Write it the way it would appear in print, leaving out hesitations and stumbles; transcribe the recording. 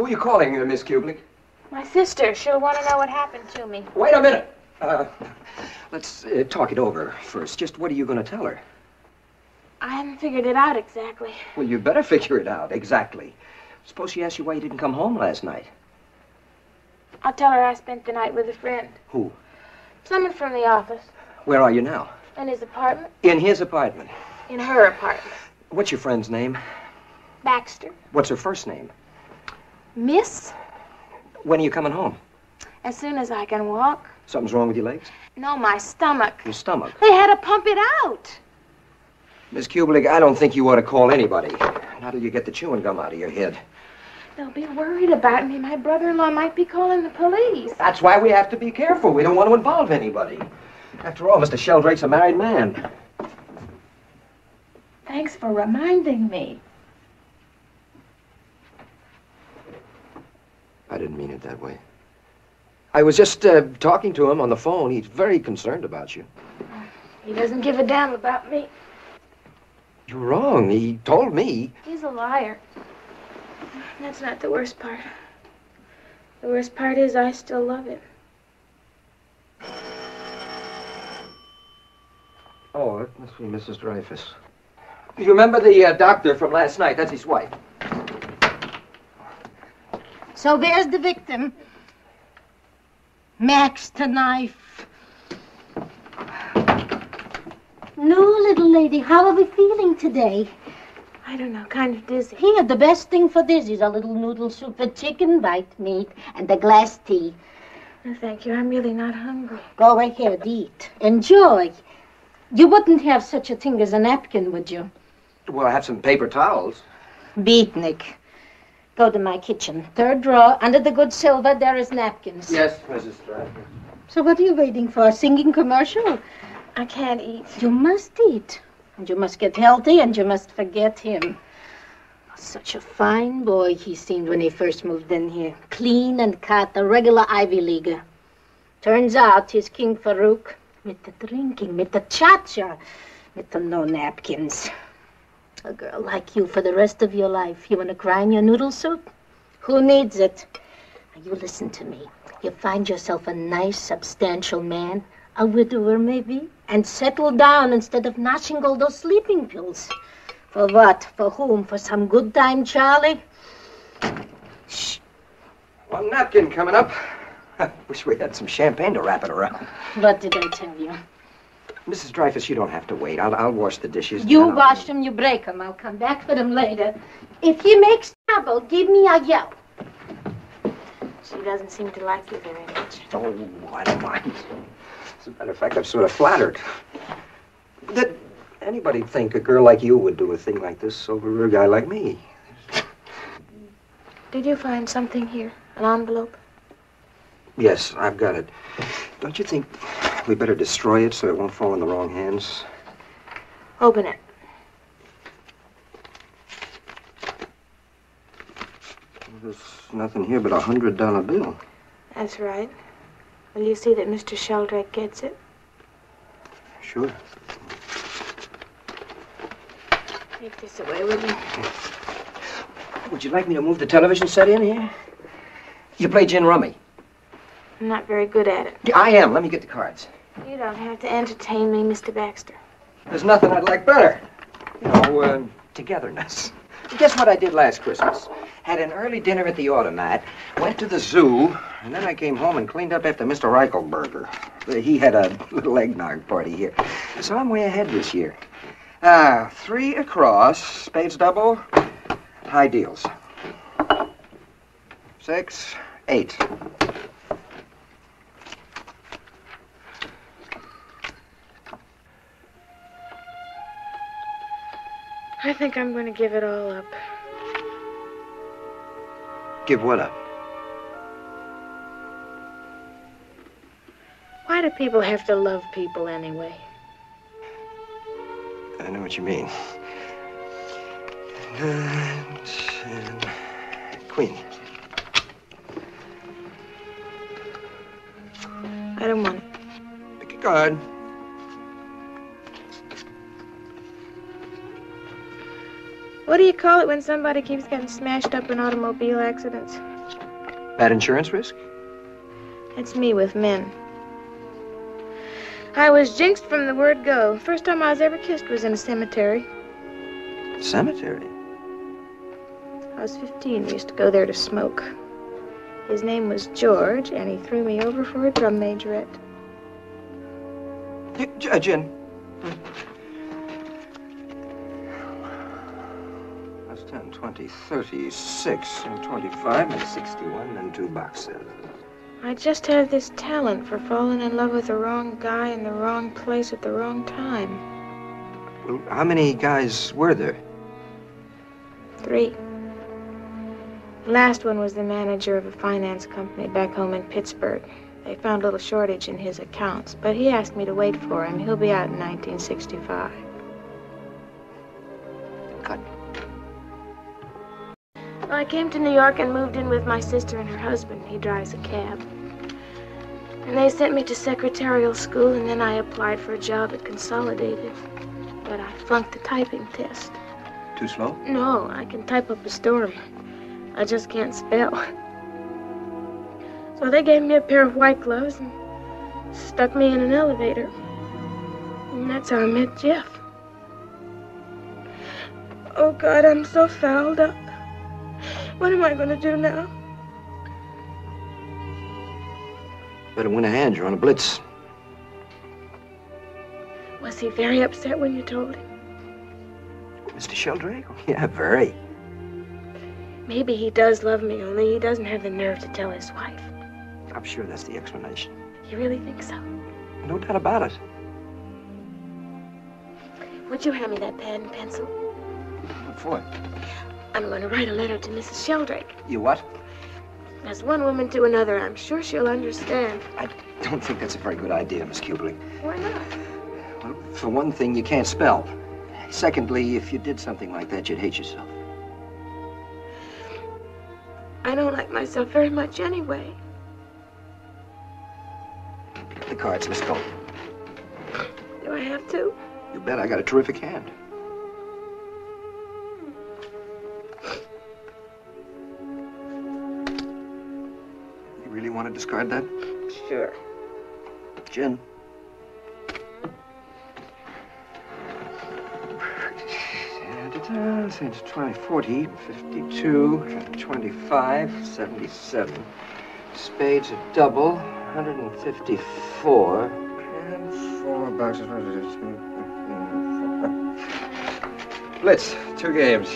Who are you calling, Miss Kublik? My sister. She'll want to know what happened to me. Wait a minute. Let's talk it over first. Just what are you going to tell her? I haven't figured it out exactly. Well, you better figure it out, exactly. Suppose she asks you why you didn't come home last night. I'll tell her I spent the night with a friend. Who? Someone from the office. Where are you now? In his apartment. In his apartment? In her apartment. What's your friend's name? Baxter. What's her first name? Miss? When are you coming home? As soon as I can walk. Something's wrong with your legs? No, my stomach. Your stomach? They had to pump it out. Miss Kublik, I don't think you ought to call anybody. Not till you get the chewing gum out of your head. They'll be worried about me. My brother-in-law might be calling the police. That's why we have to be careful. We don't want to involve anybody. After all, Mr. Sheldrake's a married man. Thanks for reminding me. I didn't mean it that way. I was just talking to him on the phone. He's very concerned about you. He doesn't give a damn about me. You're wrong. He told me. He's a liar. That's not the worst part. The worst part is I still love him. Oh, that must be Mrs. Dreyfus. You remember the doctor from last night? That's his wife. So there's the victim. Max to knife. No, little lady, how are we feeling today? I don't know, kind of dizzy. Here, the best thing for this is a little noodle soup with chicken, white meat, and a glass tea. No, thank you. I'm really not hungry. Go ahead, eat. Enjoy. You wouldn't have such a thing as a napkin, would you? Well, I have some paper towels. Beatnik. Go to my kitchen. Third drawer, under the good silver, there is napkins. Yes, Mrs. Dreyfus. So what are you waiting for? A singing commercial? I can't eat. You must eat. And you must get healthy, and you must forget him. Such a fine boy he seemed when he first moved in here. Clean and cut, a regular Ivy Leaguer. Turns out he's King Farouk. With the drinking, with the cha-cha, with the no napkins. A girl like you for the rest of your life. You want to cry in your noodle soup? Who needs it? Now, you listen to me. You find yourself a nice, substantial man, a widower maybe, and settle down instead of gnashing all those sleeping pills. For what? For whom? For some good time, Charlie? Shh. One napkin coming up. Wish we had some champagne to wrap it around. What did I tell you? Mrs. Dreyfus, you don't have to wait. I'll wash the dishes. You wash them, you break them. I'll come back for them later. If he makes trouble, give me a yell. She doesn't seem to like you very much. Oh, I don't mind. As a matter of fact, I'm sort of flattered. Did anybody think a girl like you would do a thing like this over a guy like me? Did you find something here? An envelope? Yes, I've got it. Don't you think we better destroy it so it won't fall in the wrong hands? Open it. There's nothing here but a $100 bill. That's right. Will you see that Mr. Sheldrake gets it? Sure. Take this away with you. Would you like me to move the television set in here? You play gin rummy. I'm not very good at it. I am. Let me get the cards. You don't have to entertain me, Mr. Baxter. There's nothing I'd like better. You know, togetherness. Guess what I did last Christmas? Had an early dinner at the Automat, went to the zoo, and then I came home and cleaned up after Mr. Reichelberger. He had a little eggnog party here. So I'm way ahead this year. 3 across, spades double, high deals. 6, 8. I think I'm going to give it all up. Give what up? Why do people have to love people anyway? I know what you mean. 9, 10, Queen. I don't want it. Pick a card. What do you call it when somebody keeps getting smashed up in automobile accidents? At insurance risk? That's me with men. I was jinxed from the word go. First time I was ever kissed was in a cemetery. Cemetery? I was 15. We used to go there to smoke. His name was George, and he threw me over for a drum majorette. Jen. That's 10, 20, 36, and 25, and 61, and 2 boxes. I just have this talent for falling in love with the wrong guy in the wrong place at the wrong time. Well, how many guys were there? 3. The last one was the manager of a finance company back home in Pittsburgh. They found a little shortage in his accounts, but he asked me to wait for him. He'll be out in 1965. Cut. Well, I came to New York and moved in with my sister and her husband. He drives a cab. And they sent me to secretarial school, and then I applied for a job at Consolidated. But I flunked the typing test. Too slow? No, I can type up a story. I just can't spell. So they gave me a pair of white gloves and stuck me in an elevator. And that's how I met Jeff. Oh, God, I'm so fouled up. What am I going to do now? Better win a hand. You're on a blitz. Was he very upset when you told him? Mr. Sheldrake? Yeah, very. Maybe he does love me, only he doesn't have the nerve to tell his wife. I'm sure that's the explanation. You really think so? No doubt about it. Would you hand me that pad and pencil? What for? I'm going to write a letter to Mrs. Sheldrake. You what? As one woman to another, I'm sure she'll understand. I don't think that's a very good idea, Miss Kubling. Why not? Well, for one thing, you can't spell. Secondly, if you did something like that, you'd hate yourself. I don't like myself very much anyway. The cards, let's go. Do I have to? You bet. I got a terrific hand. You really want to discard that? Sure. Jen. Since 20, 40, 52, 25, 77. Spades a double, 154. And 4 boxes. Blitz, 2 games.